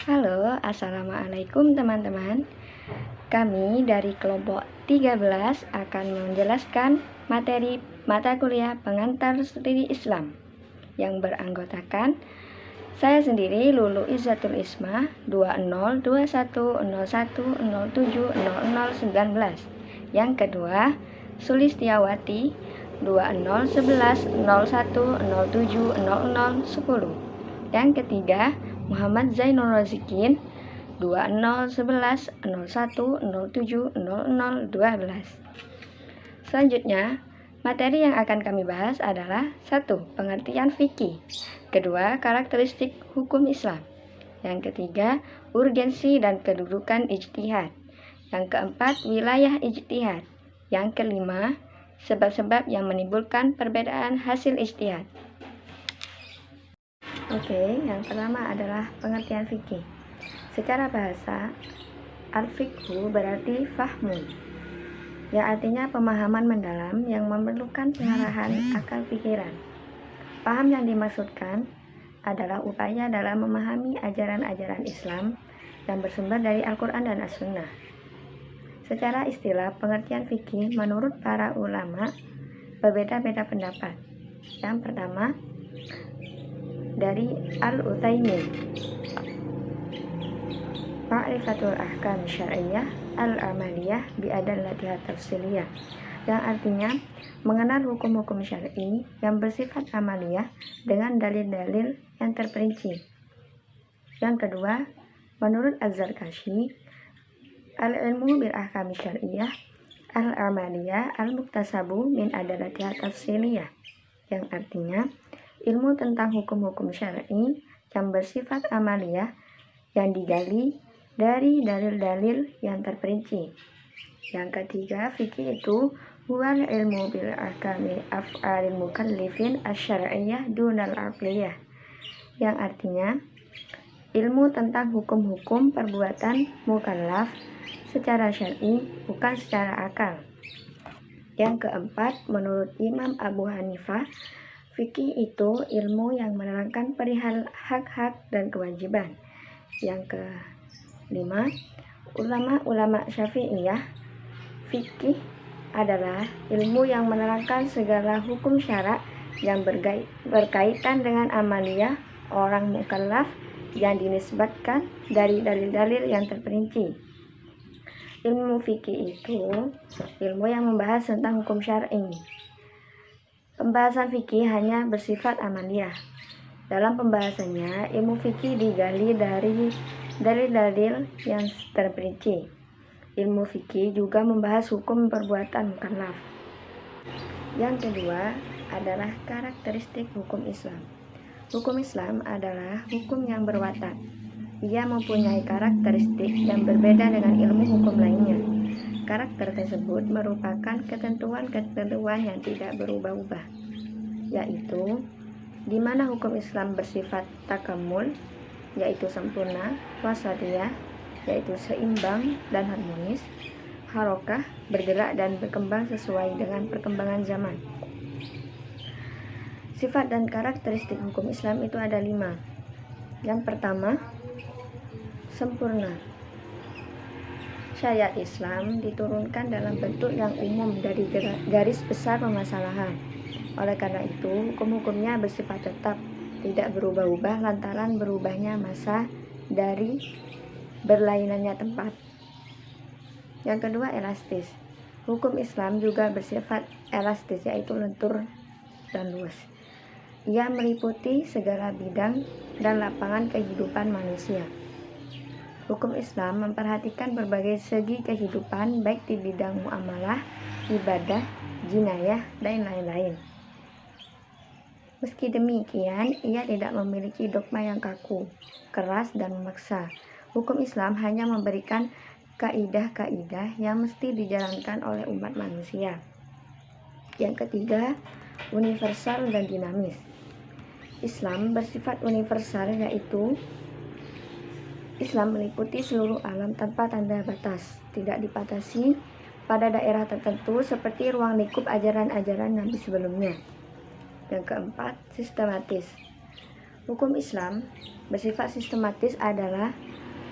Halo, Assalamualaikum teman-teman. Kami dari kelompok 13 akan menjelaskan materi mata kuliah pengantar studi Islam yang beranggotakan saya sendiri Lulu Izzatul Isma 202101070019. Yang kedua, Sulistiawati 201101070010. Yang ketiga, Muhammad Zainul Rozikin 201101070012. Selanjutnya, materi yang akan kami bahas adalah 1. Pengertian fikih. Kedua, karakteristik hukum Islam. Yang ketiga, urgensi dan kedudukan ijtihad. Yang keempat, wilayah ijtihad. Yang kelima, sebab-sebab yang menimbulkan perbedaan hasil ijtihad. Oke, yang pertama adalah pengertian fikih. Secara bahasa, al-fiqhu berarti fahmu, yang artinya pemahaman mendalam yang memerlukan pengarahan akal pikiran. Paham yang dimaksudkan adalah upaya dalam memahami ajaran-ajaran Islam yang bersumber dari Al-Quran dan As-Sunnah. Secara istilah, pengertian fikih menurut para ulama berbeda-beda pendapat. Yang pertama, dari Al-Utsaimin, Ma'rifatul Ahkam Syar'iyyah Al-Amaliyah Bi'adallatiha Tafsiliyah, yang artinya mengenal hukum-hukum syar'i yang bersifat amaliyah dengan dalil-dalil yang terperinci. Yang kedua, menurut Az-Zarkashi, Al-ilmu bil ahkam syar'iyyah Al-amaliyah Al-muktasabu min adallatiha tafsiliyah, yang artinya ilmu tentang hukum-hukum syar'i yang bersifat amaliyah yang digali dari dalil-dalil yang terperinci. Yang ketiga, fikih itu huwal ilmu bil ahkami af'alil mukallifin asy-syar'iyyah dunal aqliyah, yang artinya ilmu tentang hukum-hukum perbuatan mukallaf secara syar'i bukan secara akal. Yang keempat, menurut Imam Abu Hanifah, fikih itu ilmu yang menerangkan perihal hak-hak dan kewajiban. Yang kelima, ulama Syafi'iyah, fikih adalah ilmu yang menerangkan segala hukum syara yang berkaitan dengan amaliyah orang mukallaf yang dinisbatkan dari dalil-dalil yang terperinci. Ilmu fikih itu ilmu yang membahas tentang hukum syar'i. Pembahasan fikih hanya bersifat amaliyah. Dalam pembahasannya, ilmu fikih digali dari dalil-dalil yang terperinci. Ilmu fikih juga membahas hukum perbuatan mukallaf. Yang kedua adalah karakteristik hukum Islam. Hukum Islam adalah hukum yang berwatak. Ia mempunyai karakteristik yang berbeda dengan ilmu hukum lainnya. Karakter tersebut merupakan ketentuan-ketentuan yang tidak berubah-ubah, yaitu di mana hukum Islam bersifat takamul, yaitu sempurna, wasatiyah, yaitu seimbang dan harmonis, harokah, bergerak dan berkembang sesuai dengan perkembangan zaman. Sifat dan karakteristik hukum Islam itu ada 5. Yang pertama, sempurna. Syariat Islam diturunkan dalam bentuk yang umum dari garis besar permasalahan. Oleh karena itu, hukum-hukumnya bersifat tetap, tidak berubah-ubah lantaran berubahnya masa dari berlainannya tempat. Yang kedua, elastis. Hukum Islam juga bersifat elastis, yaitu lentur dan luas. Ia meliputi segala bidang dan lapangan kehidupan manusia. Hukum Islam memperhatikan berbagai segi kehidupan, baik di bidang muamalah, ibadah, jinayah, dan lain-lain. Meski demikian, ia tidak memiliki dogma yang kaku, keras, dan memaksa. Hukum Islam hanya memberikan kaidah-kaidah yang mesti dijalankan oleh umat manusia. Yang ketiga, universal dan dinamis. Islam bersifat universal, yaitu Islam meliputi seluruh alam tanpa tanda batas, tidak dibatasi pada daerah tertentu seperti ruang lingkup ajaran-ajaran Nabi sebelumnya. Yang keempat, sistematis. Hukum Islam bersifat sistematis adalah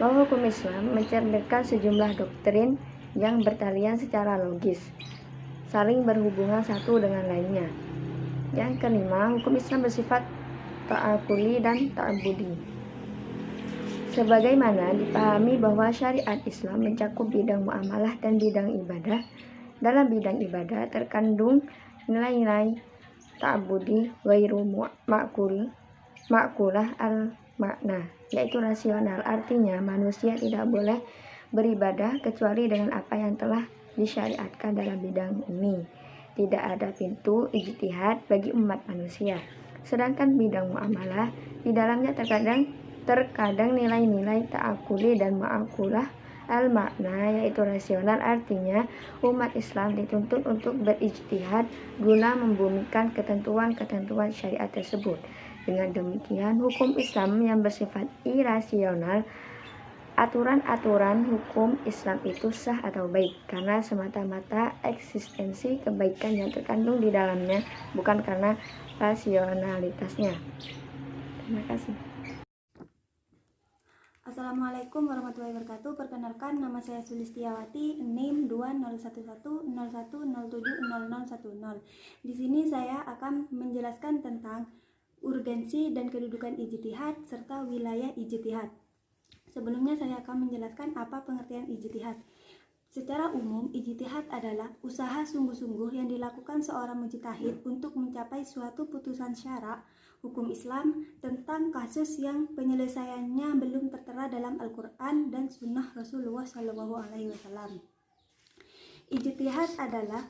bahwa hukum Islam mencerminkan sejumlah doktrin yang bertalian secara logis, saling berhubungan satu dengan lainnya. Yang kelima, hukum Islam bersifat ta'akuli dan ta'abudi. Sebagaimana dipahami bahwa syariat Islam mencakup bidang muamalah dan bidang ibadah, dalam bidang ibadah terkandung nilai-nilai ta'abudi ghairu ma'kulah al-makna, yaitu rasional. Artinya manusia tidak boleh beribadah kecuali dengan apa yang telah disyariatkan dalam bidang ini. Tidak ada pintu ijtihad bagi umat manusia. Sedangkan bidang muamalah, di dalamnya terkadang nilai-nilai ta'akuli dan ma'akulah al-makna, yaitu rasional. Artinya umat Islam dituntut untuk berijtihad guna membumikan ketentuan-ketentuan syariat tersebut. Dengan demikian, hukum Islam yang bersifat irasional, aturan-aturan hukum Islam itu sah atau baik karena semata-mata eksistensi kebaikan yang terkandung di dalamnya, bukan karena rasionalitasnya. Terima kasih. Assalamualaikum warahmatullahi wabarakatuh. Perkenalkan, nama saya Sulistiawati, NIM 2011101070010. Di sini saya akan menjelaskan tentang urgensi dan kedudukan ijtihad serta wilayah ijtihad. Sebelumnya saya akan menjelaskan apa pengertian ijtihad. Secara umum, ijtihad adalah usaha sungguh-sungguh yang dilakukan seorang mujtahid untuk mencapai suatu putusan syara hukum Islam tentang kasus yang penyelesaiannya belum tertera dalam Al-Quran dan Sunnah Rasulullah SAW. Ijtihad adalah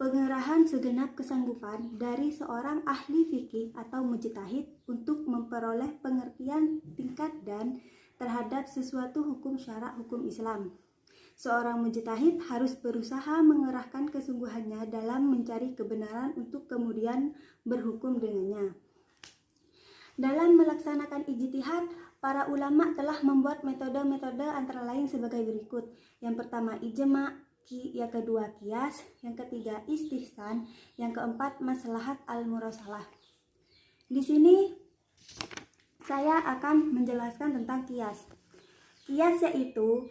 pengerahan segenap kesanggupan dari seorang ahli fikih atau mujtahid untuk memperoleh pengertian tingkat dan terhadap sesuatu hukum syara hukum Islam. Seorang mujtahid harus berusaha mengerahkan kesungguhannya dalam mencari kebenaran untuk kemudian berhukum dengannya. Dalam melaksanakan ijtihad, para ulama telah membuat metode-metode antara lain sebagai berikut. Yang pertama ijma', yang kedua qiyas, yang ketiga istihsan, yang keempat maslahat al-mursalah. Di sini saya akan menjelaskan tentang qiyas. Qiyas yaitu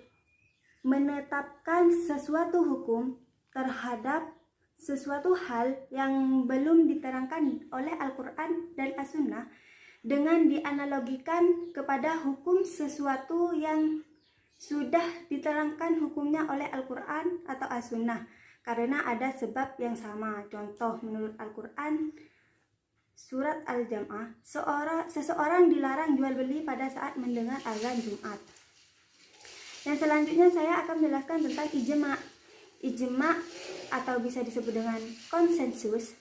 menetapkan sesuatu hukum terhadap sesuatu hal yang belum diterangkan oleh Al-Quran dan As-Sunnah dengan dianalogikan kepada hukum sesuatu yang sudah diterangkan hukumnya oleh Al-Quran atau As-Sunnah karena ada sebab yang sama. Contoh, menurut Al-Quran Surat Al-Jam'ah, seseorang dilarang jual beli pada saat mendengar azan Jumat. Yang selanjutnya saya akan menjelaskan tentang ijma'. Ijma' atau bisa disebut dengan konsensus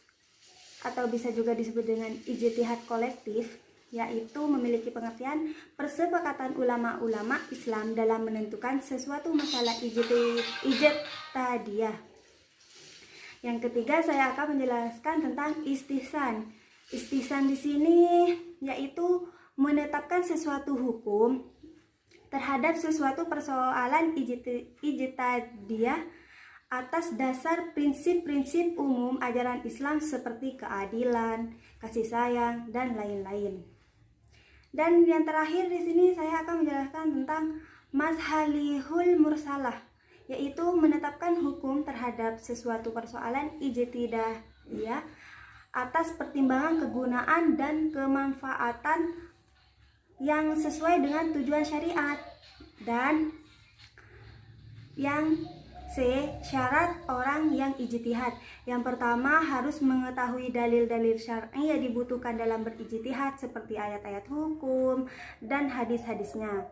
atau bisa juga disebut dengan ijtihad kolektif, yaitu memiliki pengertian persepakatan ulama-ulama Islam dalam menentukan sesuatu masalah ijtihadiyah. Yang ketiga saya akan menjelaskan tentang istihsan. Istihsan di sini yaitu menetapkan sesuatu hukum terhadap sesuatu persoalan ijtihadiyah atas dasar prinsip-prinsip umum ajaran Islam seperti keadilan, kasih sayang, dan lain-lain. Dan yang terakhir di sini saya akan menjelaskan tentang mazhalihul mursalah, yaitu menetapkan hukum terhadap sesuatu persoalan ijtihadiyah atas pertimbangan kegunaan dan kemanfaatan yang sesuai dengan tujuan syariat. Dan yang C, syarat orang yang ijtihad. Yang pertama harus mengetahui dalil-dalil syar'i yang dibutuhkan dalam berijtihad seperti ayat-ayat hukum dan hadis-hadisnya.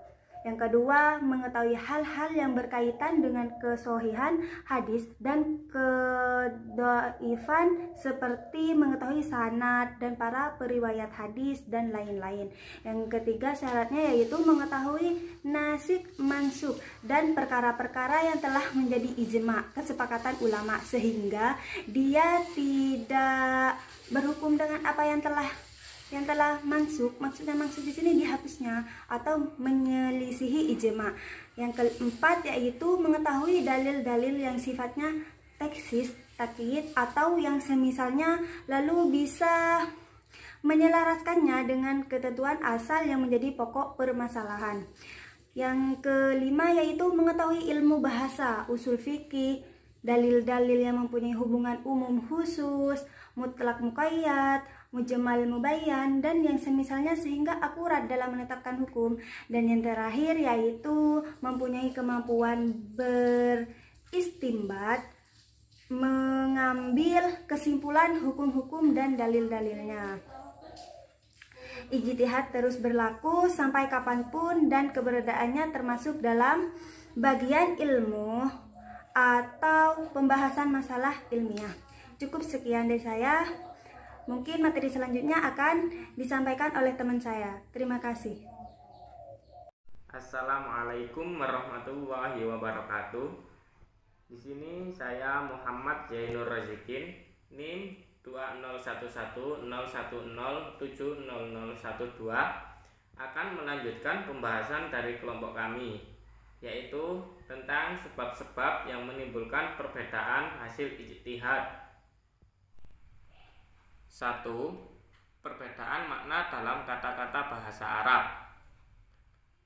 Yang kedua, mengetahui hal-hal yang berkaitan dengan kesohihan hadis dan kedoifan seperti mengetahui sanad dan para periwayat hadis dan lain-lain. Yang ketiga syaratnya yaitu mengetahui nasikh mansukh dan perkara-perkara yang telah menjadi ijma', kesepakatan ulama, sehingga dia tidak berhukum dengan apa yang telah mansukh. Maksudnya mansukh di sini dihapusnya atau menyelisihi ijma'. Yang keempat yaitu mengetahui dalil-dalil yang sifatnya taksis, takyid atau yang semisalnya, lalu bisa menyelaraskannya dengan ketentuan asal yang menjadi pokok permasalahan. Yang kelima yaitu mengetahui ilmu bahasa, usul fikih, dalil-dalil yang mempunyai hubungan umum khusus, mutlak muqayyad, mujmal mubayyan, dan yang semisalnya sehingga akurat dalam menetapkan hukum. Dan yang terakhir yaitu mempunyai kemampuan beristimbat, mengambil kesimpulan hukum-hukum dan dalil-dalilnya. Ijtihad terus berlaku sampai kapanpun dan keberadaannya termasuk dalam bagian ilmu atau pembahasan masalah ilmiah. Cukup sekian dari saya. Mungkin materi selanjutnya akan disampaikan oleh teman saya. Terima kasih. Assalamualaikum warahmatullahi wabarakatuh. Di sini saya Muhammad Zainur Razikin, NIM 201101070012 akan melanjutkan pembahasan dari kelompok kami, yaitu tentang sebab-sebab yang menimbulkan perbedaan hasil ijtihad. 1. Perbedaan makna dalam kata-kata bahasa Arab.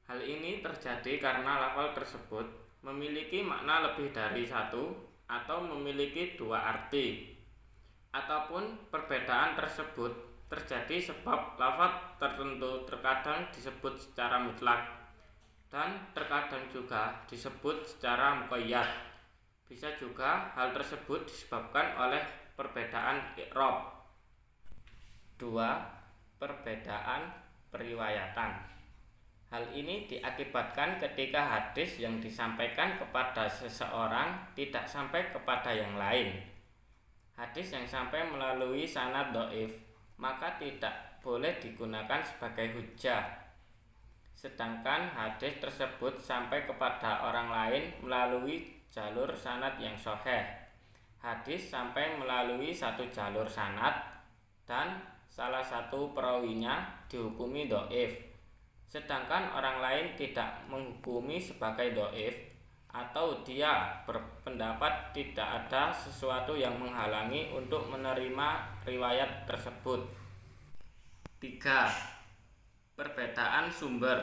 Hal ini terjadi karena lafal tersebut memiliki makna lebih dari satu atau memiliki dua arti, ataupun perbedaan tersebut terjadi sebab lafaz tertentu terkadang disebut secara mutlak dan terkadang juga disebut secara muqayyad. Bisa juga hal tersebut disebabkan oleh perbedaan i'rab. 2. Perbedaan periwayatan. Hal ini diakibatkan ketika hadis yang disampaikan kepada seseorang tidak sampai kepada yang lain. Hadis yang sampai melalui sanad dhaif maka tidak boleh digunakan sebagai hujjah. Sedangkan hadis tersebut sampai kepada orang lain melalui jalur sanad yang sahih. Hadis sampai melalui satu jalur sanad dan salah satu perawinya dihukumi dhaif, sedangkan orang lain tidak menghukumi sebagai dhaif, atau dia berpendapat tidak ada sesuatu yang menghalangi untuk menerima riwayat tersebut. 3. Perbedaan sumber.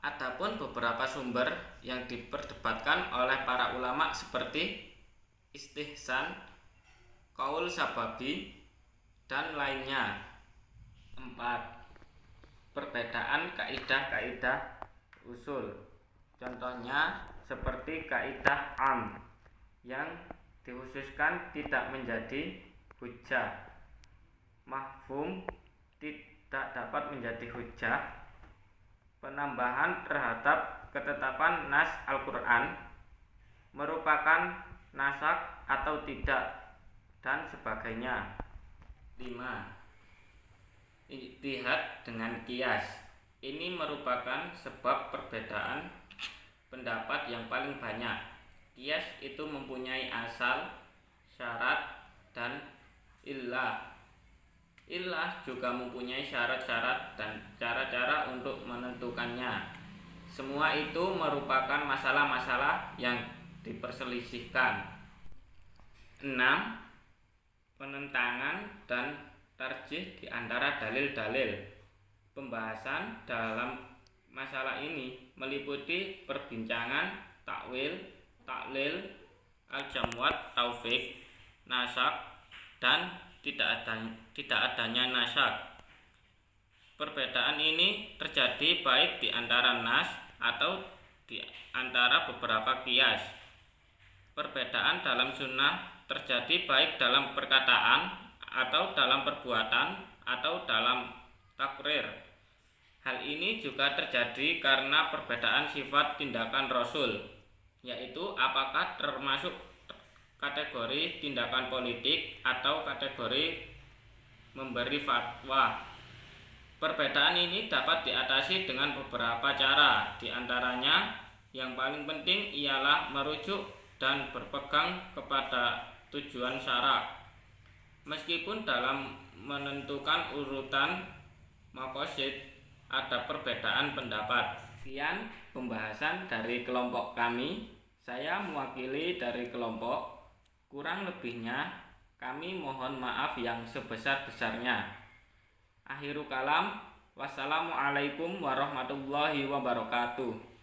Adapun beberapa sumber yang diperdebatkan oleh para ulama seperti istihsan, qaul sababi, dan lainnya. 4. Perbedaan kaidah-kaidah usul. Contohnya seperti kaidah am yang dikhususkan tidak menjadi hujjah, mafhum tidak dapat menjadi hujjah, penambahan terhadap ketetapan nas Al-Quran merupakan nasak atau tidak, dan sebagainya. 5. Ijtihad dengan qiyas. Ini merupakan sebab perbedaan pendapat yang paling banyak. Qiyas itu mempunyai asal, syarat, dan illah. Illah juga mempunyai syarat-syarat dan cara-cara untuk menentukannya. Semua itu merupakan masalah-masalah yang diperselisihkan. 6. Penentangan dan tarjih di antara dalil-dalil. Pembahasan dalam masalah ini meliputi perbincangan takwil, taklil, al-jamwat, taufik, nasak, dan tidak adanya nasak. Perbedaan ini terjadi baik di antara nas atau di antara beberapa qiyas. Perbedaan dalam sunnah terjadi baik dalam perkataan atau dalam perbuatan atau dalam takrir. Hal ini juga terjadi karena perbedaan sifat tindakan Rasul, yaitu apakah termasuk kategori tindakan politik atau kategori memberi fatwa. Perbedaan ini dapat diatasi dengan beberapa cara, di antaranya yang paling penting ialah merujuk dan berpegang kepada tujuan syara. Meskipun dalam menentukan urutan maqasid ada perbedaan pendapat. Sekian pembahasan dari kelompok kami. Saya mewakili dari kelompok. Kurang lebihnya kami mohon maaf yang sebesar-besarnya. Akhirul kalam. Wassalamualaikum warahmatullahi wabarakatuh.